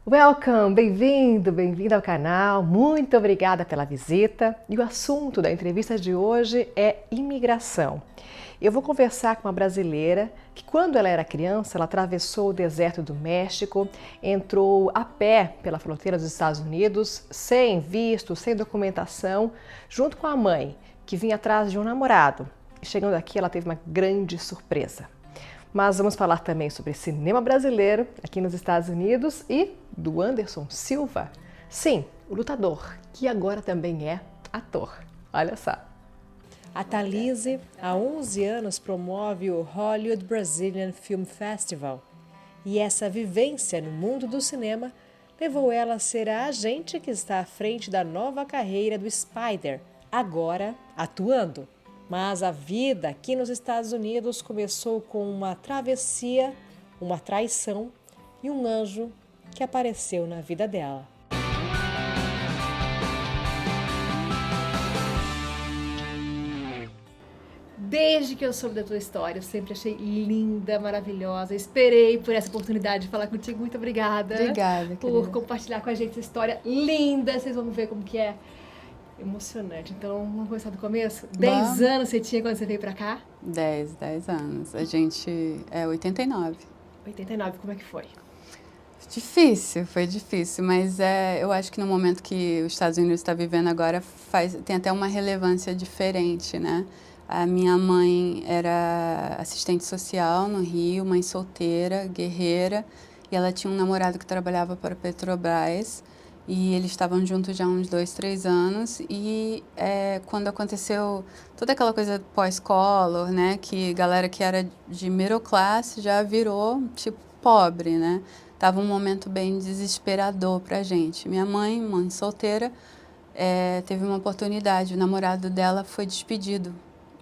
Welcome, bem-vindo, bem-vinda ao canal. Muito obrigada pela visita. E o assunto da entrevista de hoje é imigração. Eu vou conversar com uma brasileira que, quando ela era criança, ela atravessou o deserto do México, entrou a pé pela fronteira dos Estados Unidos, sem visto, sem documentação, junto com a mãe, que vinha atrás de um namorado. E chegando aqui, ela teve uma grande surpresa. Mas vamos falar também sobre cinema brasileiro aqui nos Estados Unidos e do Anderson Silva. Sim, o lutador, que agora também é ator. Olha só. A Thalise, há 11 anos, promove o Hollywood Brazilian Film Festival. E essa vivência no mundo do cinema levou ela a ser a agente que está à frente da nova carreira do Spider, agora atuando. Mas a vida aqui nos Estados Unidos começou com uma travessia, uma traição e um anjo que apareceu na vida dela. Desde que eu soube da tua história, eu sempre achei linda, maravilhosa. Esperei por essa oportunidade de falar contigo. Muito obrigada. Obrigada, por querida. compartilhar com a gente essa história linda. Vocês vão ver como que é emocionante. Então, vamos começar do começo? 10 anos você tinha quando você veio pra cá? 10 anos. A gente é 89. 89, como é que foi? Difícil, foi difícil, mas eu acho que no momento que os Estados Unidos está vivendo agora, tem até uma relevância diferente, né? A minha mãe era assistente social no Rio, mãe solteira, guerreira, e ela tinha um namorado que trabalhava para a Petrobras, e eles estavam juntos já há uns 2, 3 anos, e quando aconteceu toda aquela coisa pós-color, né, que galera que era de middle class já virou, tipo, pobre, né? Tava um momento bem desesperador pra gente. Minha mãe solteira, teve uma oportunidade, o namorado dela foi despedido.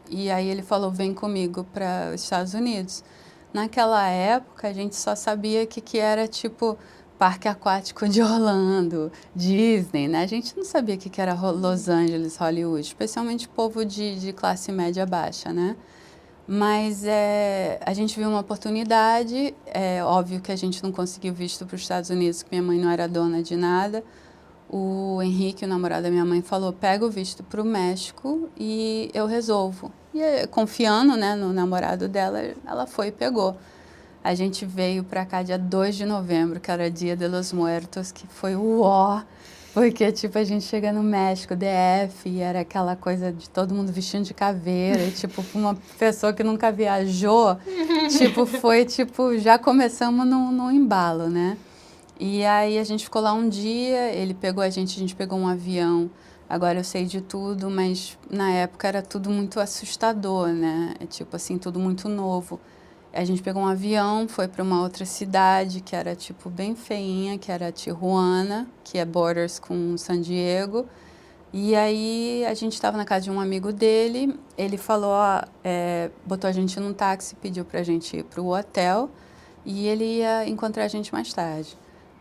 E aí ele falou, vem comigo para os Estados Unidos. Naquela época, a gente só sabia que era tipo parque aquático de Orlando, Disney, né? A gente não sabia que era Los Angeles, Hollywood, especialmente povo de classe média baixa, né? Mas a gente viu uma oportunidade, óbvio que a gente não conseguiu visto para os Estados Unidos, porque minha mãe não era dona de nada. O Henrique, o namorado da minha mãe, falou, pega o visto para o México e eu resolvo. E confiando, né, no namorado dela, ela foi e pegou. A gente veio para cá dia 2 de novembro, que era Dia de los Muertos, que foi o ó, porque, tipo, a gente chega no México, DF, e era aquela coisa de todo mundo vestindo de caveira, e, tipo, uma pessoa que nunca viajou, tipo, foi, tipo, já começamos no embalo, né? E aí a gente ficou lá um dia, ele pegou a gente pegou um avião. Agora eu sei de tudo, mas na época era tudo muito assustador, né? Tipo assim, tudo muito novo. A gente pegou um avião, foi para uma outra cidade que era tipo bem feinha, que era Tijuana, que é borders com San Diego. E aí a gente estava na casa de um amigo dele, ele falou, botou a gente num táxi, pediu pra gente ir pro hotel e ele ia encontrar a gente mais tarde.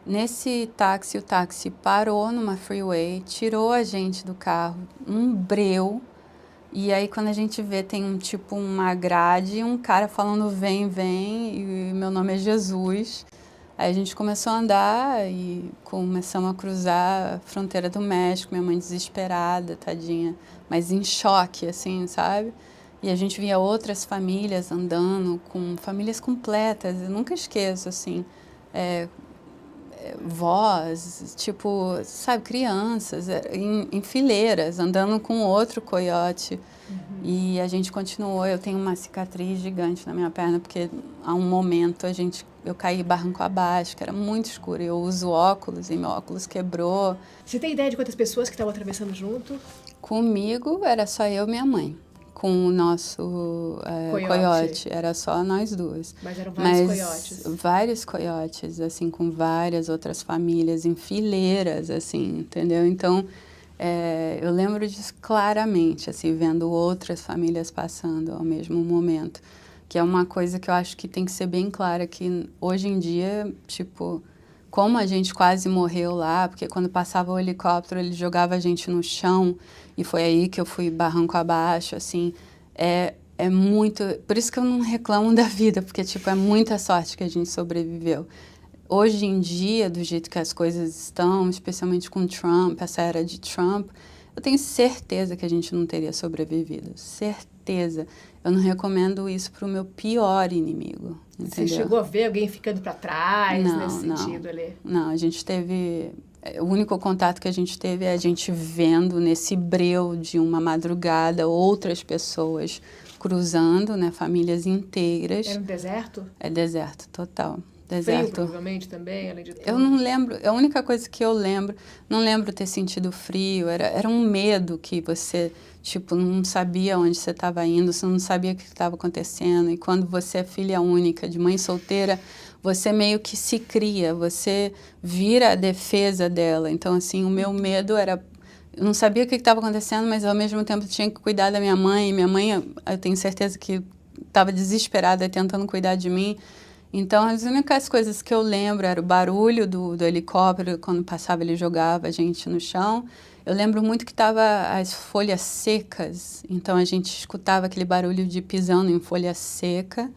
Nesse táxi, o táxi parou numa freeway, tirou a gente do carro, um breu, e aí quando a gente vê tem uma grade, um cara falando vem, vem, e meu nome é Jesus. Aí a gente começou a andar e começamos a cruzar a fronteira do México, minha mãe desesperada, tadinha, mas em choque, assim, sabe? E a gente via outras famílias andando, com famílias completas, eu nunca esqueço, assim, vós, tipo, sabe, crianças, em fileiras, andando com outro coiote. E a gente continuou, eu tenho uma cicatriz gigante na minha perna, porque há um momento eu caí barranco abaixo, que era muito escuro, eu uso óculos e meu óculos quebrou. Você tem ideia de quantas pessoas que estavam atravessando junto? Comigo era só eu e minha mãe. Com o nosso coiote, era só nós duas. Mas eram vários coiotes. Vários coiotes, assim, com várias outras famílias em fileiras, assim, entendeu? Então, eu lembro disso claramente, assim, vendo outras famílias passando ao mesmo momento. Que é uma coisa que eu acho que tem que ser bem clara, que hoje em dia, tipo, como a gente quase morreu lá, porque quando passava o helicóptero, ele jogava a gente no chão, e foi aí que eu fui barranco abaixo, assim, é muito... Por isso que eu não reclamo da vida, porque, tipo, é muita sorte que a gente sobreviveu. hoje em dia, do jeito que as coisas estão, especialmente com Trump, essa era de Trump, eu tenho certeza que a gente não teria sobrevivido. Certeza. Eu não recomendo isso para o meu pior inimigo, entendeu? Você chegou a ver alguém ficando para trás nesse sentido ali? Não, a gente teve... O único contato que a gente teve é a gente vendo nesse breu de uma madrugada outras pessoas cruzando, né? Famílias inteiras. Era um deserto? É deserto, total. Deserto. Frio, provavelmente, também, além de tudo. Eu não lembro, a única coisa que eu lembro, não lembro ter sentido frio, era um medo que você, tipo, não sabia onde você estava indo, você não sabia o que estava acontecendo. E quando você é filha única, de mãe solteira, você meio que se cria, você vira a defesa dela. Então, assim, o meu medo era... Eu não sabia o que estava acontecendo, mas ao mesmo tempo tinha que cuidar da minha mãe. E minha mãe, eu tenho certeza que estava desesperada tentando cuidar de mim. Então, as únicas coisas que eu lembro era o barulho do helicóptero, quando passava ele jogava a gente no chão. Eu lembro muito que estava as folhas secas, então a gente escutava aquele barulho de pisando em folha seca.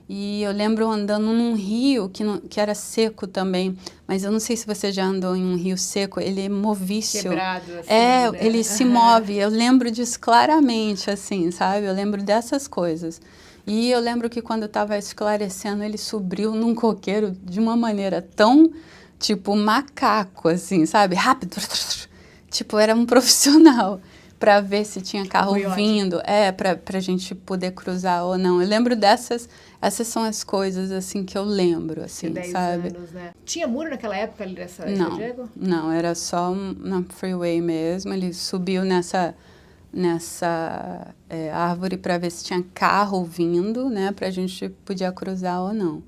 E eu lembro andando num rio que era seco também, mas eu não sei se você já andou em um rio seco, ele é movíssimo. Quebrado, assim, né? Ele se move, eu lembro disso claramente, assim, sabe? Eu lembro dessas coisas. E eu lembro que quando estava esclarecendo, ele subiu num coqueiro de uma maneira tão, tipo, macaco, assim, sabe? Rápido. Tipo, era um profissional para ver se tinha carro vindo, para a gente poder cruzar ou não. Eu lembro essas são as coisas, assim, que eu lembro, assim, 10 sabe? anos, né? Tinha muro naquela época ali dessa Diego? Não, era só na freeway mesmo. Ele subiu nessa árvore para ver se tinha carro vindo, né, para a gente podia cruzar ou não.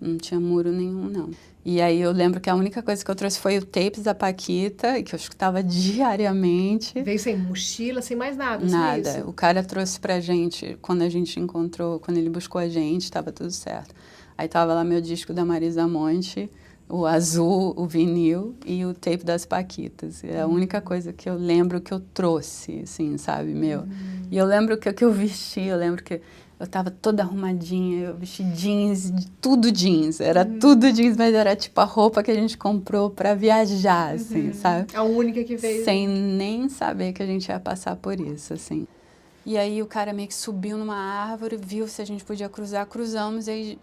Não tinha muro nenhum, não. E aí eu lembro que a única coisa que eu trouxe foi o tapes da Paquita, que eu escutava diariamente. Veio sem mochila, sem mais nada? Nada. O cara trouxe pra gente, quando a gente encontrou, quando ele buscou a gente, estava tudo certo. Aí tava lá meu disco da Marisa Monte, o azul, o vinil e o tape das Paquitas. É a única coisa que eu lembro que eu trouxe, assim, sabe, meu. E eu lembro que eu vesti, eu lembro que eu tava toda arrumadinha, eu vesti jeans, tudo jeans. Era tudo jeans, mas era tipo a roupa que a gente comprou pra viajar, assim, sabe? A única que veio. Sem nem saber que a gente ia passar por isso, assim. E aí o cara meio que subiu numa árvore, viu se a gente podia cruzar, cruzamos, e aí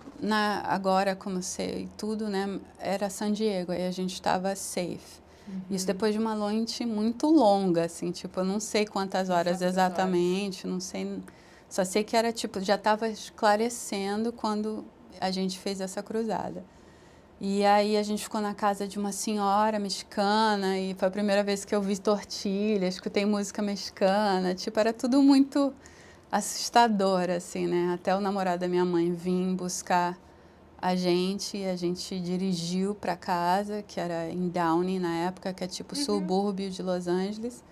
agora, como sei tudo, né, era San Diego, aí a gente estava safe. Isso depois de uma noite muito longa, assim, tipo, eu não sei quantas horas exatamente, não sei, só sei que era, tipo, já estava esclarecendo quando a gente fez essa cruzada. E aí a gente ficou na casa de uma senhora mexicana e foi a primeira vez que eu vi tortilha, escutei música mexicana, tipo, era tudo muito assustador, assim, né? Até o namorado da minha mãe vir buscar a gente e a gente dirigiu para casa, que era em Downey na época, que é tipo subúrbio de Los Angeles.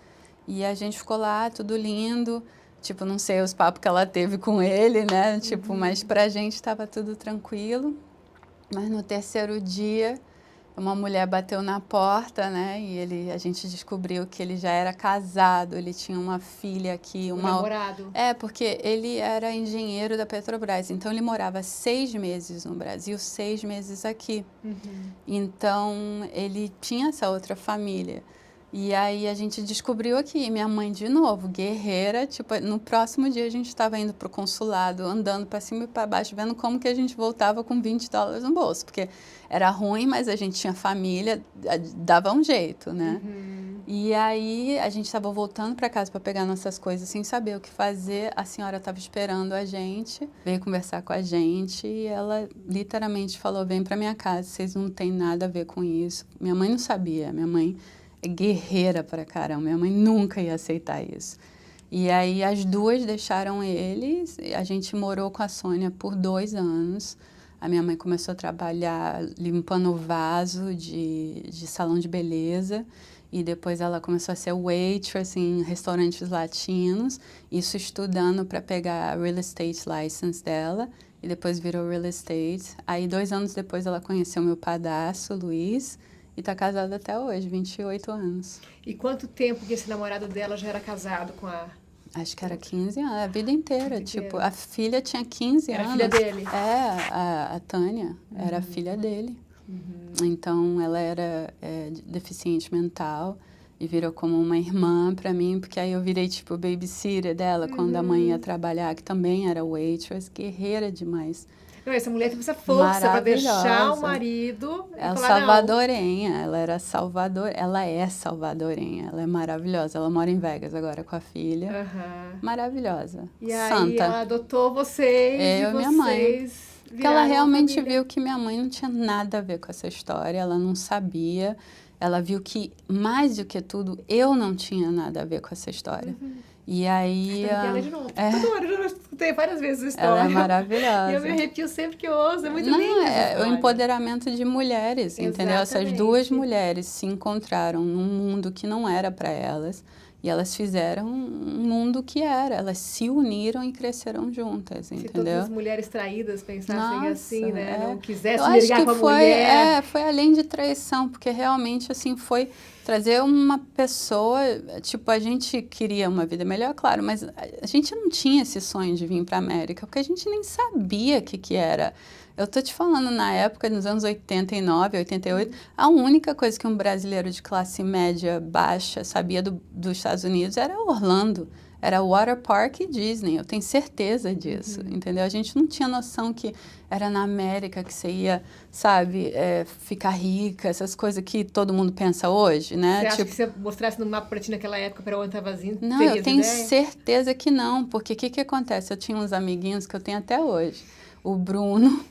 E a gente ficou lá, tudo lindo, tipo, não sei os papos que ela teve com ele, né? Tipo, mas pra gente estava tudo tranquilo. Mas no terceiro dia, uma mulher bateu na porta, né? E a gente descobriu que ele já era casado, ele tinha uma filha aqui. Um namorado. Porque ele era engenheiro da Petrobras. Então, ele morava 6 meses no Brasil, 6 meses aqui. Então, ele tinha essa outra família. E aí a gente descobriu aqui, minha mãe de novo, guerreira, tipo, no próximo dia a gente estava indo pro consulado, andando para cima e para baixo, vendo como que a gente voltava com $20 no bolso, porque era ruim, mas a gente tinha família, dava um jeito, né? E aí a gente estava voltando para casa para pegar nossas coisas sem saber o que fazer, a senhora estava esperando a gente, veio conversar com a gente e ela literalmente falou, vem para minha casa, vocês não têm nada a ver com isso. Minha mãe não sabia, minha mãe é guerreira pra caramba, minha mãe nunca ia aceitar isso. E aí as duas deixaram eles, a gente morou com a Sônia por 2 anos. A minha mãe começou a trabalhar limpando vaso de salão de beleza e depois ela começou a ser waitress em restaurantes latinos, isso estudando para pegar a real estate license dela e depois virou real estate. Aí 2 anos depois ela conheceu meu padrasto, Luiz, e tá casada até hoje, 28 anos. E quanto tempo que esse namorado dela já era casado com a... Acho que era 15 anos, a vida inteira. Tipo, a filha tinha 15 anos. Era filha dele? É, a Tânia era a filha dele. Então, ela era deficiente mental e virou como uma irmã para mim, porque aí eu virei, tipo, babysitter dela quando a mãe ia trabalhar, que também era waitress, guerreira demais. Não, essa mulher teve essa força para deixar o marido e ela falar, salvadorenha, ela era ela é salvadorenha, ela é maravilhosa. Ela mora em Vegas agora com a filha. Maravilhosa. E Santa. aí ela adotou vocês Eu e minha mãe. Porque ela realmente viu que minha mãe não tinha nada a ver com essa história, ela não sabia. Ela viu que, mais do que tudo, eu não tinha nada a ver com essa história. E aí... de novo. Eu já escutei várias vezes a história. Ela é maravilhosa. E eu me arrepio sempre que eu ouço, é muito lindo. É o empoderamento de mulheres, entendeu? Essas duas mulheres se encontraram num mundo que não era para elas. E elas fizeram um mundo que era. Elas se uniram e cresceram juntas, entendeu? Se todas as mulheres traídas pensassem assim, né? Não Eu quisessem acho ligar que com a mulher. Foi além de traição, porque realmente, assim, foi trazer uma pessoa... Tipo, a gente queria uma vida melhor, claro, mas a gente não tinha esse sonho de vir para a América, porque a gente nem sabia o que era. Eu tô te falando, na época, nos anos 89, 88, a única coisa que um brasileiro de classe média baixa sabia dos Estados Unidos era Orlando, era Water Park e Disney, eu tenho certeza disso, entendeu? A gente não tinha noção que era na América que você ia, sabe, ficar rica, essas coisas que todo mundo pensa hoje, né? Você acha que se você mostrasse no mapa para ti naquela época, para onde estava vindo, não, eu tenho certeza que não, porque o que acontece? Eu tinha uns amiguinhos que eu tenho até hoje, o Bruno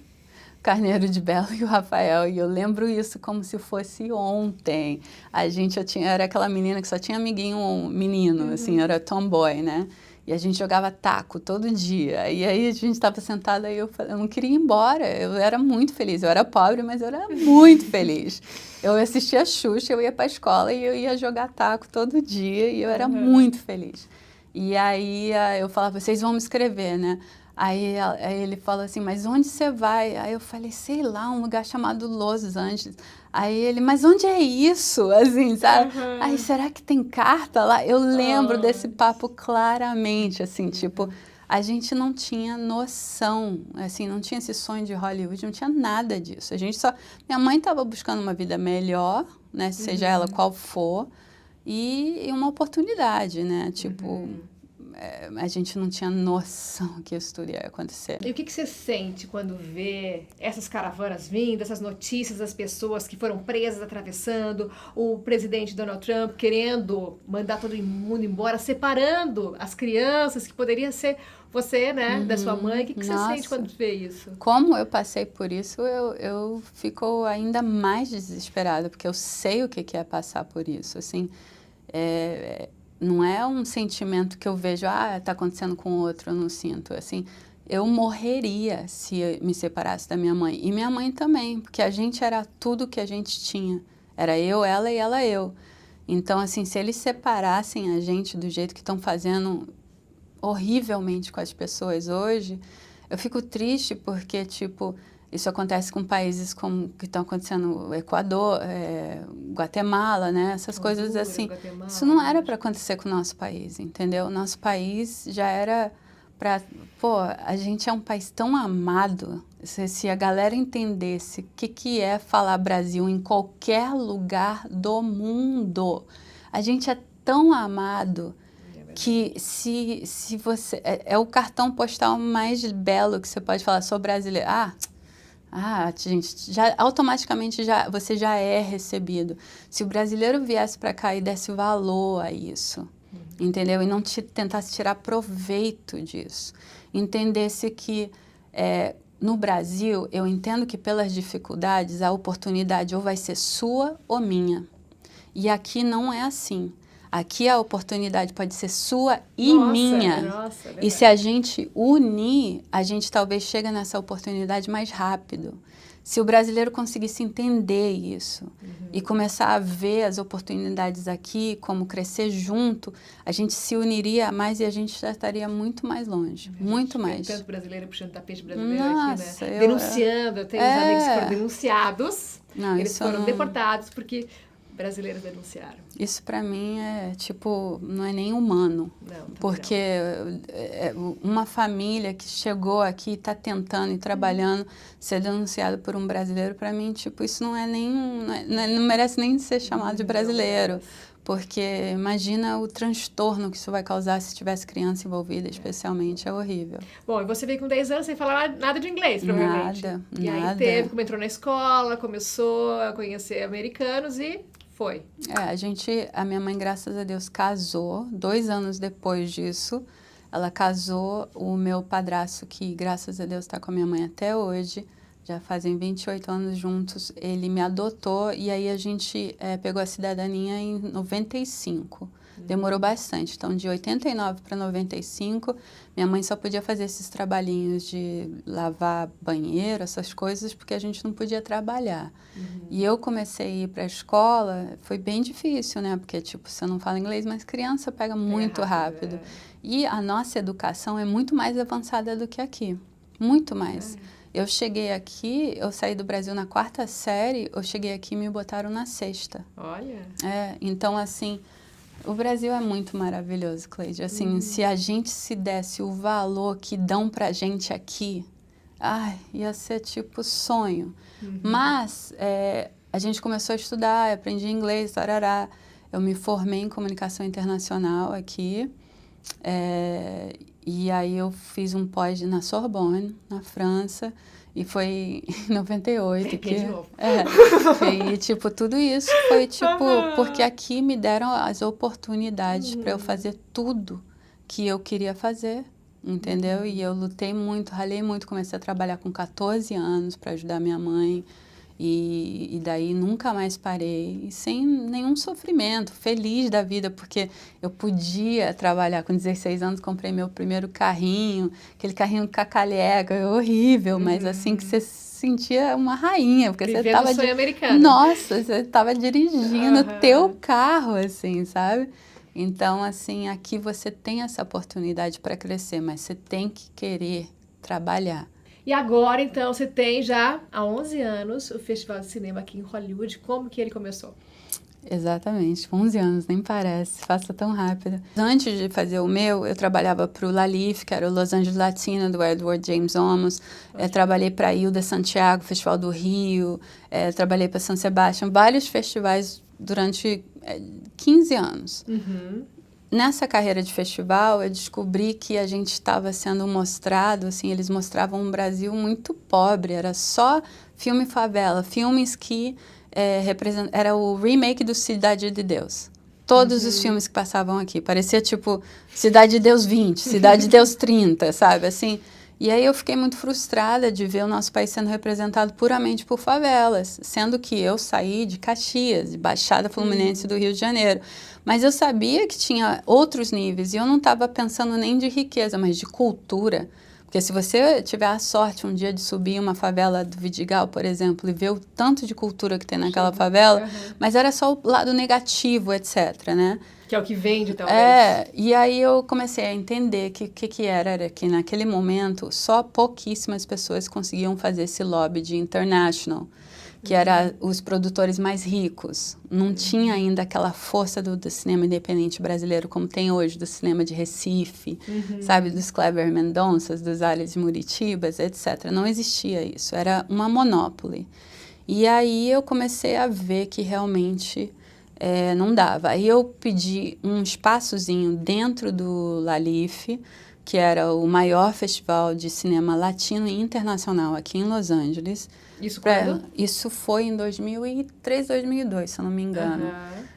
Carneiro de Belo e o Rafael, e eu lembro isso como se fosse ontem. Eu era aquela menina que só tinha amiguinho menino, assim, era tomboy, né? E a gente jogava taco todo dia. E aí a gente estava sentada e eu não queria ir embora. Eu era muito feliz. Eu era pobre, mas eu era muito feliz. Eu assistia a Xuxa, eu ia para a escola e eu ia jogar taco todo dia e eu era muito feliz. E aí eu falava, vocês vão me escrever, né? Aí ele falou assim, mas onde você vai? Aí eu falei, sei lá, um lugar chamado Los Angeles. Aí ele, mas onde é isso? Assim, sabe? Aí, será que tem carta lá? Eu lembro desse papo claramente, assim, tipo, a gente não tinha noção, assim, não tinha esse sonho de Hollywood, não tinha nada disso. Minha mãe estava buscando uma vida melhor, né, seja ela qual for, e uma oportunidade, né, tipo... a gente não tinha noção que isso tudo ia acontecer. E o que você sente quando vê essas caravanas vindo, essas notícias das pessoas que foram presas atravessando, o presidente Donald Trump querendo mandar todo mundo embora, separando as crianças, que poderia ser você, né, da sua mãe. O que você sente quando vê isso? Como eu passei por isso, eu fico ainda mais desesperada, porque eu sei o que é passar por isso, assim... não é um sentimento que eu vejo, tá acontecendo com outro, eu não sinto. Assim, eu morreria se eu me separasse da minha mãe. E minha mãe também, porque a gente era tudo que a gente tinha. Era eu, ela e ela, eu. Então, assim, se eles separassem a gente do jeito que estão fazendo horrivelmente com as pessoas hoje, eu fico triste porque, tipo... Isso acontece com países como que estão acontecendo no Equador, Guatemala, né? Essas coisas assim. Guatemala. Isso não era para acontecer com o nosso país, entendeu? O nosso país já era para... Pô, a gente é um país tão amado. Se a galera entendesse o que é falar Brasil em qualquer lugar do mundo, a gente é tão amado... que se você... É o cartão postal mais belo que você pode falar, sou brasileiro. Gente, automaticamente você já é recebido. Se o brasileiro viesse para cá e desse valor a isso, entendeu? E não tentasse tirar proveito disso. Entendesse que no Brasil, eu entendo que pelas dificuldades, a oportunidade ou vai ser sua ou minha. E aqui não é assim. Aqui a oportunidade pode ser sua e minha. E se a gente unir, a gente talvez chegue nessa oportunidade mais rápido. Se o brasileiro conseguisse entender isso e começar a ver as oportunidades aqui, como crescer junto, a gente se uniria mais e a gente já estaria muito mais longe, muito mais. Tem tanto brasileiro puxando tapete brasileiro Nossa, aqui, né? Denunciando, eu tenho uns amigos que foram denunciados, eles foram deportados porque... brasileiras denunciaram? Isso para mim é tipo, não é nem humano. Não, porque uma família que chegou aqui, está tentando e trabalhando, ser denunciado por um brasileiro, para mim, tipo, isso não é nem, não merece nem ser chamado de brasileiro. Porque imagina o transtorno que isso vai causar se tivesse criança envolvida, especialmente, é horrível. Bom, e você veio com 10 anos sem falar nada de inglês, provavelmente. Nada. Aí como entrou na escola, começou a conhecer americanos e foi. A minha mãe, graças a Deus, casou. 2 anos depois disso, ela casou. O meu padrasto, que graças a Deus está com a minha mãe até hoje, já fazem 28 anos juntos, ele me adotou e aí a gente pegou a cidadania em 95. Demorou bastante. Então, de 89 para 95, minha mãe só podia fazer esses trabalhinhos de lavar banheiro, essas coisas, porque a gente não podia trabalhar. E eu comecei a ir para a escola, foi bem difícil, né? Porque, tipo, você não fala inglês, mas criança pega muito rápido. E a nossa educação é muito mais avançada do que aqui. Muito mais. Eu cheguei aqui, eu saí do Brasil na 4ª série, eu cheguei aqui e me botaram na 6ª. Olha! Então, assim, o Brasil é muito maravilhoso, Cleide. Assim, se a gente se desse o valor que dão pra gente aqui, ia ser tipo sonho. Mas a gente começou a estudar, aprendi inglês, tarará. Eu me formei em comunicação internacional aqui. E aí eu fiz um pós na Sorbonne, na França, e foi em 98 que... E, tipo, tudo isso foi, tipo, porque aqui me deram as oportunidades para eu fazer tudo que eu queria fazer, entendeu? E eu lutei muito, ralei muito, comecei a trabalhar com 14 anos para ajudar minha mãe. E daí nunca mais parei, e sem nenhum sofrimento, feliz da vida, porque eu podia trabalhar. Com 16 anos, comprei meu primeiro carrinho, aquele carrinho cacalhega, é horrível, mas assim que você se sentia uma rainha, porque você estava... sonho americano. Nossa, você estava dirigindo o teu carro, assim, sabe? Então, assim, aqui você tem essa oportunidade para crescer, mas você tem que querer trabalhar. E agora, então, você tem já há 11 anos o Festival de Cinema aqui em Hollywood. Como que ele começou? Exatamente, 11 anos, nem parece, passa tão rápido. Antes de fazer o meu, eu trabalhava para o LALIFF, que era o Los Angeles Latino, do Edward James Olmos. Trabalhei para a Hilda Santiago, Festival do Rio. Trabalhei para San Sebastián, vários festivais durante 15 anos. Nessa carreira de festival, eu descobri que a gente estava sendo mostrado, assim, eles mostravam um Brasil muito pobre, era só filme favela, filmes que era o remake do Cidade de Deus. Todos os filmes que passavam aqui, parecia tipo Cidade de Deus 20, Cidade de Deus 30, sabe, assim... E aí eu fiquei muito frustrada de ver o nosso país sendo representado puramente por favelas, sendo que eu saí de Caxias, de Baixada Fluminense do Rio de Janeiro. Mas eu sabia que tinha outros níveis e eu não estava pensando nem de riqueza, mas de cultura. Porque se você tiver a sorte um dia de subir uma favela do Vidigal, por exemplo, e ver o tanto de cultura que tem naquela favela, mas era só o lado negativo, etc., né? Que é o que vende, talvez. E aí eu comecei a entender que era que naquele momento só pouquíssimas pessoas conseguiam fazer esse lobby de international, que era os produtores mais ricos. Não tinha ainda aquela força do cinema independente brasileiro como tem hoje, do cinema de Recife, sabe, dos Kleber Mendonças, dos Ares de Muritibas, etc. Não existia isso, era uma monopole. E aí eu comecei a ver que realmente... não dava. Aí eu pedi um espaçozinho dentro do LALIFF, que era o maior festival de cinema latino e internacional aqui em Los Angeles. Isso quando? Isso foi em 2003, 2002, se eu não me engano.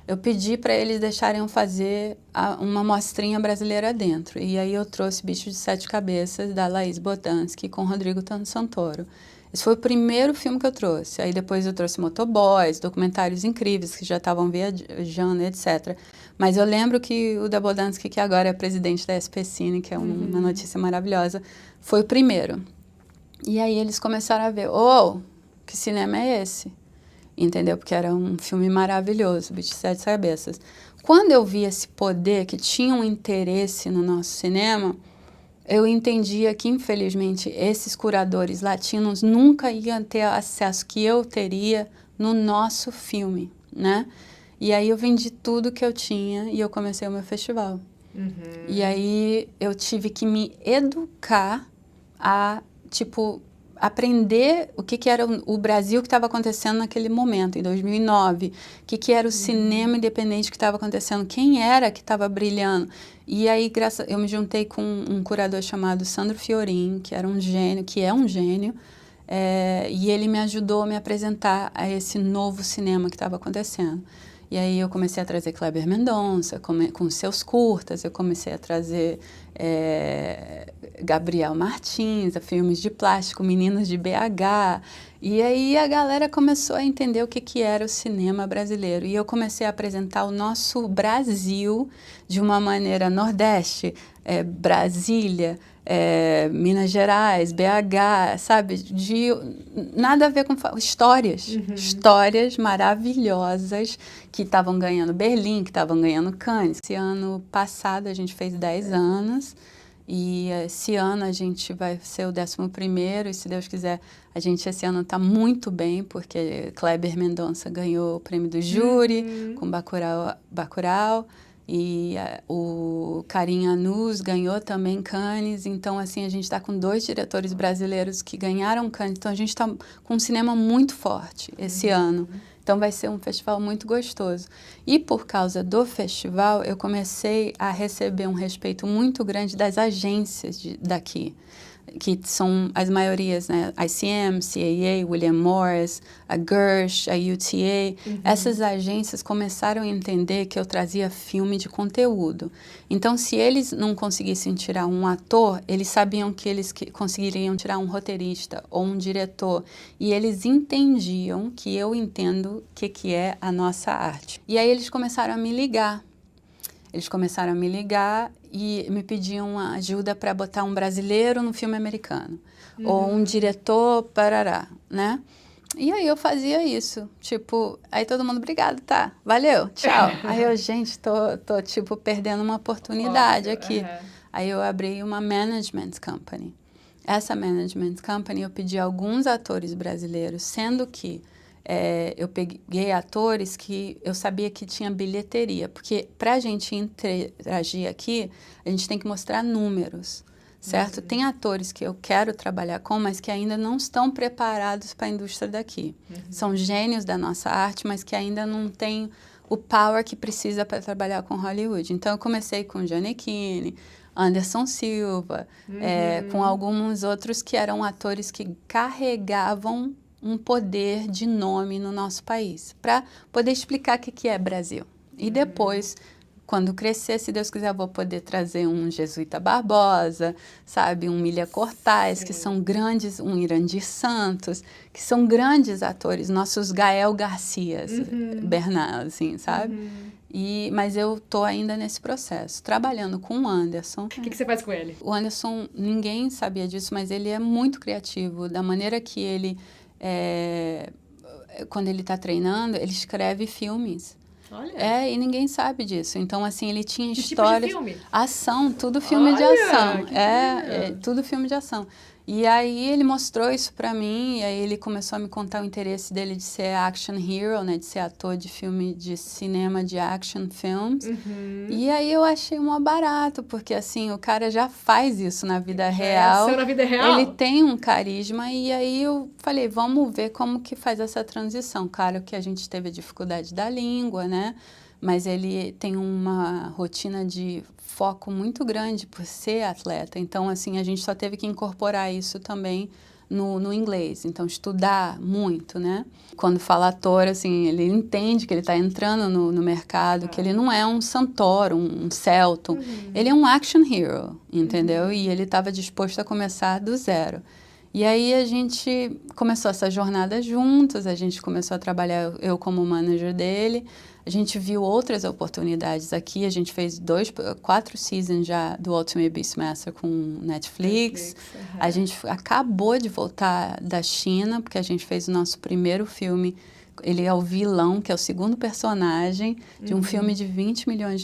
Eu pedi para eles deixarem eu fazer uma mostrinha brasileira dentro. E aí eu trouxe Bicho de Sete Cabeças, da Laís Bodansky, com Rodrigo Santoro. Esse foi o primeiro filme que eu trouxe. Aí depois eu trouxe Motoboys, documentários incríveis que já estavam viajando, etc. Mas eu lembro que o da Bodansky, que agora é presidente da SPCine, que é uma notícia maravilhosa, foi o primeiro. E aí eles começaram a ver, que cinema é esse? Entendeu? Porque era um filme maravilhoso, Bicho de Sete Cabeças. Quando eu vi esse poder, que tinha um interesse no nosso cinema... eu entendia que, infelizmente, esses curadores latinos nunca iam ter acesso que eu teria no nosso filme, né? E aí eu vendi tudo que eu tinha e eu comecei o meu festival. E aí eu tive que me educar a, tipo, aprender o que era o Brasil que estava acontecendo naquele momento, em 2009. O que era o cinema independente que estava acontecendo, quem era que estava brilhando. E aí eu me juntei com um curador chamado Sandro Fiorin, que era um gênio, que é um gênio, e ele me ajudou a me apresentar a esse novo cinema que estava acontecendo. E aí eu comecei a trazer Kleber Mendonça com seus curtas, eu comecei a trazer Gabriel Martins, a filmes de plástico, Meninos de BH. E aí a galera começou a entender o que era o cinema brasileiro. E eu comecei a apresentar o nosso Brasil de uma maneira Nordeste, Brasília, Minas Gerais, BH, sabe? Nada a ver com histórias. Histórias maravilhosas que estavam ganhando Berlim, que estavam ganhando Cannes. Esse ano passado a gente fez 10 anos e esse ano a gente vai ser o 11º e se Deus quiser a gente esse ano está muito bem porque Kleber Mendonça ganhou o prêmio do júri com Bacurau. E o Karim Anus ganhou também Cannes, então assim, a gente está com 2 diretores brasileiros que ganharam Cannes, então a gente está com um cinema muito forte esse ano, então vai ser um festival muito gostoso. E por causa do festival, eu comecei a receber um respeito muito grande das agências daqui, que são as maiorias, né? ICM, CAA, William Morris, a Gersh, a UTA. Essas agências começaram a entender que eu trazia filme de conteúdo. Então, se eles não conseguissem tirar um ator, eles sabiam que eles conseguiriam tirar um roteirista ou um diretor. E eles entendiam que eu entendo o que é a nossa arte. E aí eles começaram a me ligar. E me pediam ajuda para botar um brasileiro no filme americano. Ou um diretor, parará, né? E aí eu fazia isso. Tipo, aí todo mundo, obrigado, tá, valeu, tchau. Aí eu, gente, tô tipo, perdendo uma oportunidade aqui. Aí eu abri uma management company. Essa management company eu pedi a alguns atores brasileiros, sendo que eu peguei atores que eu sabia que tinha bilheteria, porque para a gente interagir aqui, a gente tem que mostrar números, certo? Tem atores que eu quero trabalhar com, mas que ainda não estão preparados para a indústria daqui. São gênios da nossa arte, mas que ainda não têm o power que precisa para trabalhar com Hollywood. Então, eu comecei com Gianecchini, Anderson Silva, com alguns outros que eram atores que carregavam um poder de nome no nosso país, para poder explicar o que é Brasil. E depois, quando crescer, se Deus quiser, eu vou poder trazer um Jesuíta Barbosa, sabe, um Mília Cortaz, que são grandes, um Irandir Santos, que são grandes atores, nossos Gael Garcias, Bernal, assim, sabe? Mas eu tô ainda nesse processo, trabalhando com o Anderson. O que você faz com ele? O Anderson, ninguém sabia disso, mas ele é muito criativo, da maneira que ele... quando ele está treinando, ele escreve filmes. Olha. E ninguém sabe disso. Então, assim, ele tinha Que histórias... tipo de filme? Ação, tudo filme de ação. Tudo filme de ação. E aí ele mostrou isso pra mim, e aí ele começou a me contar o interesse dele de ser action hero, né? De ser ator de filme de cinema, de action films. E aí eu achei mó barato, porque assim, o cara já faz isso na vida real. Na vida real? Ele tem um carisma, e aí eu falei, vamos ver como que faz essa transição. Claro que a gente teve a dificuldade da língua, né? Mas ele tem uma rotina de foco muito grande por ser atleta. Então, assim, a gente só teve que incorporar isso também no inglês. Então, estudar muito, né? Quando fala ator, assim, ele entende que ele está entrando no mercado, que ele não é um Santoro, um Selton. Ele é um action hero, entendeu? E ele estava disposto a começar do zero. E aí a gente começou essa jornada juntos, a gente começou a trabalhar, eu como manager dele, a gente viu outras oportunidades aqui, a gente fez 4 seasons já do Ultimate Beastmaster com Netflix. A gente acabou de voltar da China, porque a gente fez o nosso primeiro filme, ele é o vilão, que é o segundo personagem de um filme de $20 milhões.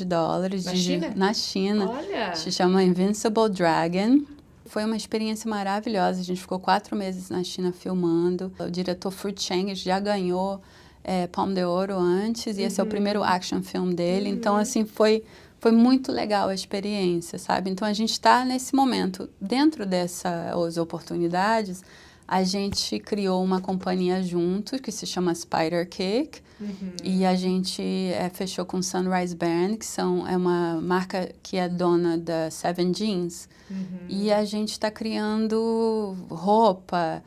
Na China. Olha! Se chama Invincible Dragon. Foi uma experiência maravilhosa, a gente ficou 4 meses na China filmando. O diretor Fu Cheng já ganhou Palme d'Oro antes, e esse é o primeiro action film dele. Então, assim, foi muito legal a experiência, sabe? Então, a gente está nesse momento. Dentro dessas oportunidades, a gente criou uma companhia junto, que se chama Spider Cake, e a gente fechou com Sunrise Brand, que é uma marca que é dona da Seven Jeans. E a gente está criando roupa,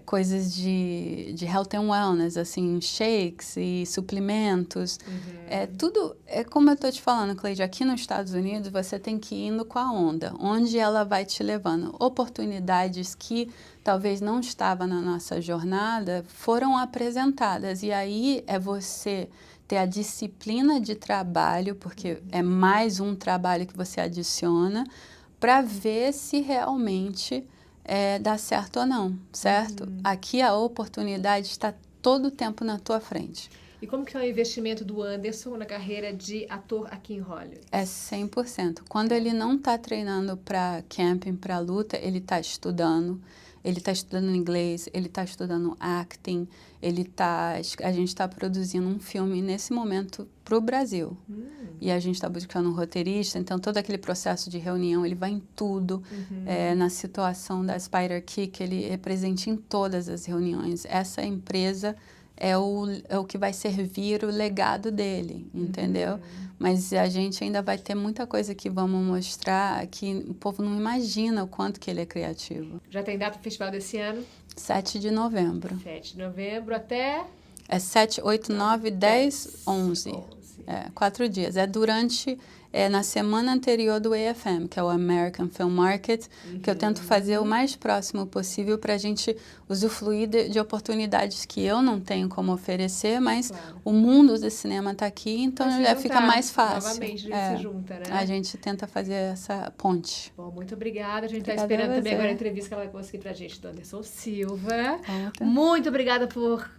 coisas de health and wellness, assim, shakes e suplementos. Tudo, como eu estou te falando, Cleide, aqui nos Estados Unidos você tem que ir indo com a onda, onde ela vai te levando. Oportunidades que talvez não estavam na nossa jornada foram apresentadas, e aí é você ter a disciplina de trabalho, porque é mais um trabalho que você adiciona, para ver se realmente dá certo ou não, certo? Aqui a oportunidade está todo o tempo na tua frente. E como que é o investimento do Anderson na carreira de ator aqui em Hollywood? É 100%. Quando ele não está treinando para camping, para luta, ele está estudando. Ele está estudando inglês, ele está estudando acting, a gente está produzindo um filme nesse momento para o Brasil. E a gente está buscando um roteirista, então todo aquele processo de reunião, ele vai em tudo. Na situação da Spider Cake, ele é presente em todas as reuniões. Essa empresa é o que vai servir o legado dele, entendeu? Mas a gente ainda vai ter muita coisa que vamos mostrar que o povo não imagina o quanto que ele é criativo. Já tem data do festival desse ano? 7 de novembro. 7 de novembro até... É 7, 8, 9, 10, 11. 4 dias. Na semana anterior do AFM, que é o American Film Market, que eu tento fazer o mais próximo possível para a gente usufruir de oportunidades que eu não tenho como oferecer, mas o mundo do cinema está aqui, então já fica mais fácil. Novamente, a gente se junta, né? A gente tenta fazer essa ponte. Bom, muito obrigada. A gente está esperando também agora a entrevista que ela vai conseguir para a gente do Anderson Silva. Muito obrigada por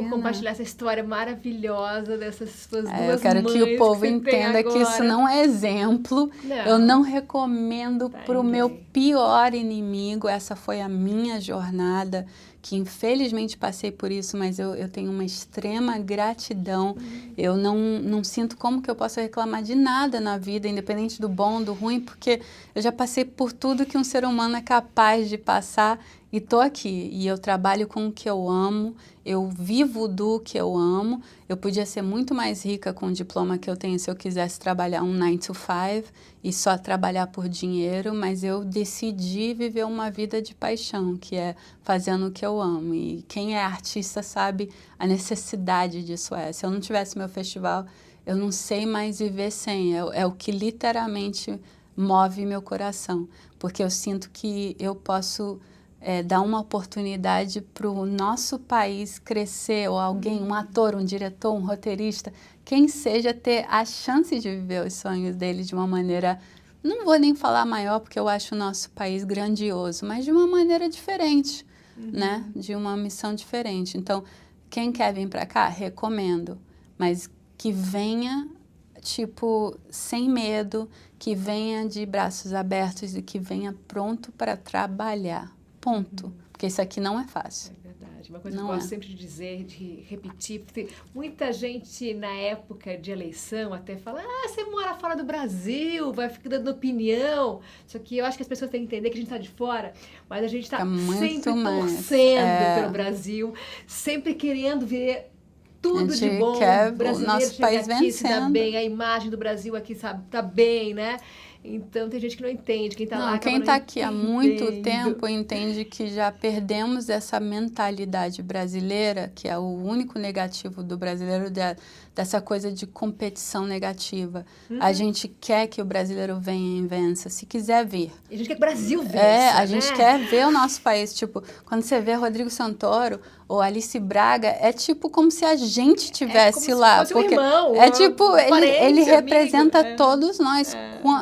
compartilhar essa história maravilhosa dessas suas duas mães. Eu quero que o povo entenda que isso não é exemplo. Eu não recomendo para o meu pior inimigo. Essa foi a minha jornada, que infelizmente passei por isso, mas eu tenho uma extrema gratidão. Eu não sinto como que eu posso reclamar de nada na vida, independente do bom, do ruim, porque eu já passei por tudo que um ser humano é capaz de passar e tô aqui. E eu trabalho com o que eu amo, eu vivo do que eu amo. Eu podia ser muito mais rica com o diploma que eu tenho se eu quisesse trabalhar um 9 to 5 e só trabalhar por dinheiro, mas eu decidi viver uma vida de paixão, que é fazendo o que eu amo. E quem é artista sabe a necessidade disso. Se eu não tivesse meu festival, eu não sei mais viver sem. É o que literalmente move meu coração, porque eu sinto que eu posso dar uma oportunidade para o nosso país crescer, ou alguém, um ator, um diretor, um roteirista, quem seja, ter a chance de viver os sonhos dele de uma maneira, não vou nem falar maior, porque eu acho o nosso país grandioso, mas de uma maneira diferente, né? De uma missão diferente. Então, quem quer vir para cá, recomendo, mas que venha, tipo, sem medo, que venha de braços abertos e que venha pronto para trabalhar. Ponto. Porque isso aqui não é fácil. É verdade. Uma coisa que eu gosto sempre de dizer, de repetir, porque muita gente na época de eleição até fala, você mora fora do Brasil, vai ficar dando opinião. Só que eu acho que as pessoas têm que entender que a gente está de fora, mas a gente está sempre torcendo pelo Brasil, sempre querendo ver tudo de bom. Quer o brasileiro nosso país aqui, vencendo. se dá bem, a imagem do Brasil aqui tá bem, né? Então, tem gente que não entende. Quem está lá, quem está aqui há muito tempo entende que já perdemos essa mentalidade brasileira, que é o único negativo do brasileiro, dessa coisa de competição negativa. A gente quer que o brasileiro venha e vença, se quiser vir. E a gente quer que o Brasil vença, a gente quer ver o nosso país. Tipo, quando você vê Rodrigo Santoro ou Alice Braga, é tipo como se a gente estivesse lá. Se fosse um irmão, ele representa todos nós.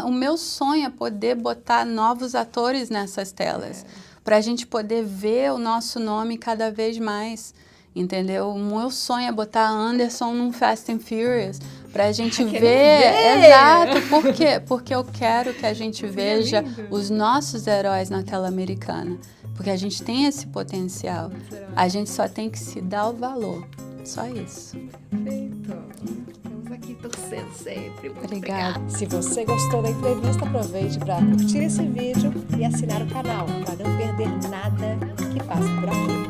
O meu sonho é poder botar novos atores nessas telas, para a gente poder ver o nosso nome cada vez mais, entendeu? O meu sonho é botar Anderson num Fast and Furious, para a gente ver. Exato, por quê? Porque eu quero que a gente veja os nossos heróis na tela americana, porque a gente tem esse potencial, a gente só tem que se dar o valor. Só isso. Perfeito. Estamos aqui torcendo sempre. Muito Obrigada. Se você gostou da entrevista, aproveite para curtir esse vídeo e assinar o canal para não perder nada que passa por aqui.